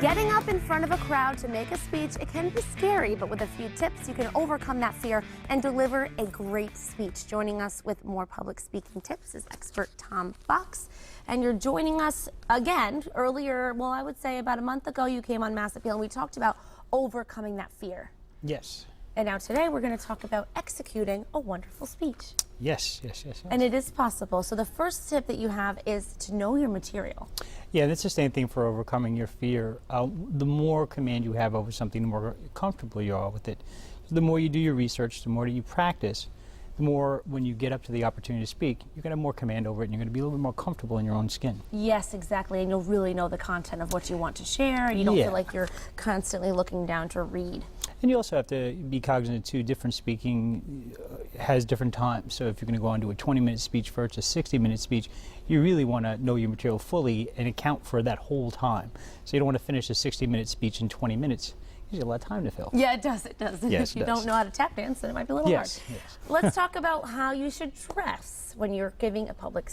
Getting up in front of a crowd to make a speech, it can be scary, but with a few tips, you can overcome that fear and deliver a great speech. Joining us with more public speaking tips is expert Tom Fox. And you're joining us again earlier, well, I would say about a month ago, you came on Mass Appeal and we talked about overcoming that fear. Yes. And now today we're going to talk about executing a wonderful speech. Yes. And it is possible. So the first tip that you have is to know your material. Yeah, that's the same thing for overcoming your fear. The more command you have over something, the more comfortable you are with it. So the more you do your research, the more you practice, the more when you get up to the opportunity to speak, you're going to have more command over it and you're going to be a little bit more comfortable in your own skin. Yes, exactly. And you'll really know the content of what you want to share. And you don't feel like you're constantly looking down to read. And you also have to be cognizant too, different speaking has different times. So if you're going to go on to a 20-minute speech versus a 60-minute speech, you really want to know your material fully and account for that whole time. So you don't want to finish a 60-minute speech in 20 minutes. It gives you a lot of time to fill. Yeah, it does. It does. Yes, if you don't know how to tap dance, then it might be a little hard. Yes. Let's talk about how you should dress when you're giving a public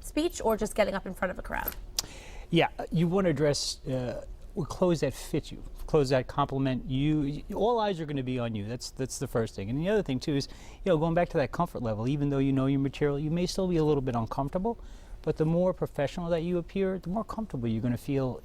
speech or just getting up in front of a crowd. Yeah, you want to dress with clothes that fit you, clothes that complement you. All eyes are going to be on you. That's the first thing. And the other thing too is, going back to that comfort level. Even though you know your material, you may still be a little bit uncomfortable. But the more professional that you appear, the more comfortable you're going to feel.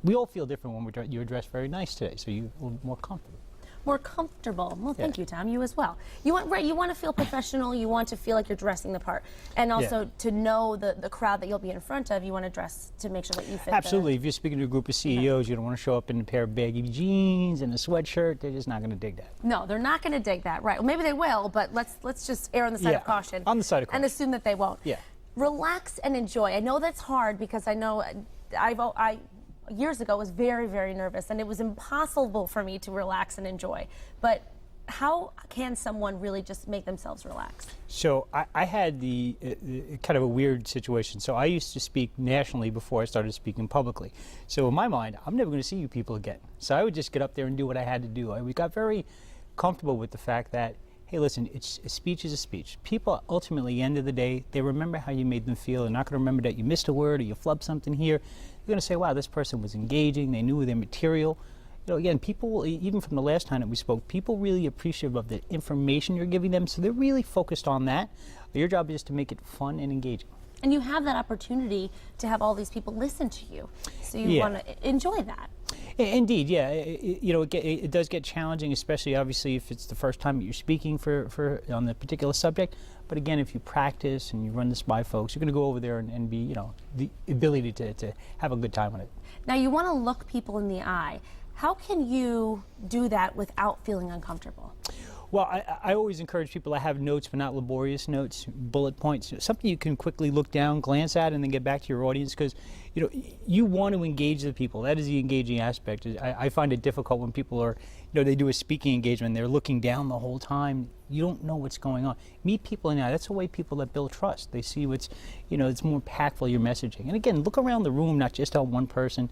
We all feel different when you're dressed very nice today, so you're a little more comfortable. More comfortable. Well, thank you, Tom. You as well. You want to feel professional. You want to feel like you're dressing the part, and also to know the crowd that you'll be in front of. You want to dress to make sure that you fit. Absolutely. If you're speaking to a group of CEOs, you don't want to show up in a pair of baggy jeans and a sweatshirt. They're just not going to dig that. No, they're not going to dig that. Right. Well, maybe they will, but let's just err on the side of caution. On the side of caution. And assume that they won't. Yeah. Relax and enjoy. I know that's hard because I know I years ago was very, very nervous and it was impossible for me to relax and enjoy. But how can someone really just make themselves relax? So I had the kind of a weird situation. So I used to speak nationally before I started speaking publicly. So in my mind, I'm never going to see you people again. So I would just get up there and do what I had to do. We got very comfortable with the fact that, hey, listen, a speech is a speech. People, ultimately, at the end of the day, they remember how you made them feel. They're not going to remember that you missed a word or you flubbed something here. They're going to say, wow, this person was engaging. They knew their material. Again, people, even from the last time that we spoke, people really appreciative of the information you're giving them. So they're really focused on that. Your job is to make it fun and engaging. And you have that opportunity to have all these people listen to you. So you want to enjoy that. Indeed, yeah. It does get challenging, especially obviously if it's the first time that you're speaking for on the particular subject. But again, if you practice and you run this by folks, you're going to go over there and be, the ability to have a good time with it. Now you want to look people in the eye. How can you do that without feeling uncomfortable? Well, I always encourage people to have notes, but not laborious notes, bullet points, something you can quickly look down, glance at, and then get back to your audience, because you want to engage the people. That is the engaging aspect. I find it difficult when people are, they do a speaking engagement, they're looking down the whole time. You don't know what's going on. Meet people in the eye. That's the way people that build trust. They see what's, it's more impactful, your messaging. And again, look around the room, not just on one person.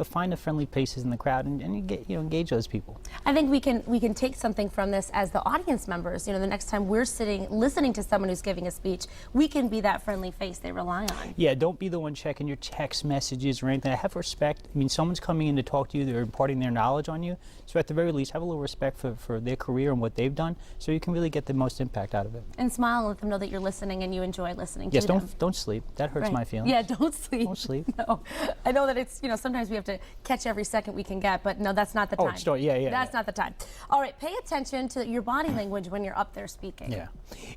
Find the friendly faces in the crowd and you get, engage those people. I think we can take something from this as the audience members. The next time we're listening to someone who's giving a speech, we can be that friendly face they rely on. Yeah, don't be the one checking your text messages or anything. Have respect. I mean, someone's coming in to talk to you. They're imparting their knowledge on you. So at the very least, have a little respect for their career and what they've done, so you can really get the most impact out of it. And smile and let them know that you're listening and you enjoy listening to them. Yes, don't sleep. That hurts my feelings. Yeah, don't sleep. Don't sleep. No, I know that it's sometimes we have to catch every second we can get, but no, that's not the time. That's not the time. All right, pay attention to your body language when you're up there speaking. Yeah,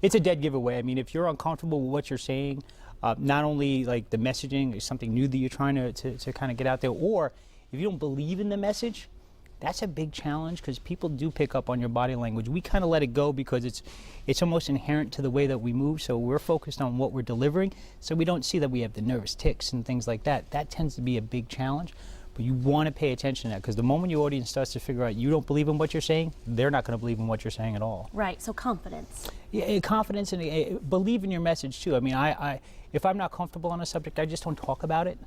it's a dead giveaway. I mean, if you're uncomfortable with what you're saying, not only like the messaging is something new that you're trying to kind of get out there, or if you don't believe in the message, that's a big challenge, because people do pick up on your body language. We kind of let it go because it's almost inherent to the way that we move, so we're focused on what we're delivering, so we don't see that we have the nervous tics and things like that. That tends to be a big challenge. But you want to pay attention to that, because the moment your audience starts to figure out you don't believe in what you're saying, they're not going to believe in what you're saying at all. Right, so confidence. Yeah, confidence, and believe in your message too. I mean, if I'm not comfortable on a subject, I just don't talk about it,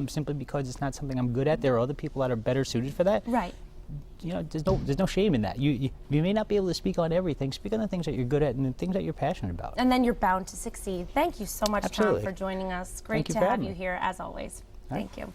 simply because it's not something I'm good at. There are other people that are better suited for that. Right. There's no shame in that. You may not be able to speak on everything. Speak on the things that you're good at and the things that you're passionate about. And then you're bound to succeed. Thank you so much, Absolutely. Tom, for joining us. Great to have you here, as always. Thank you.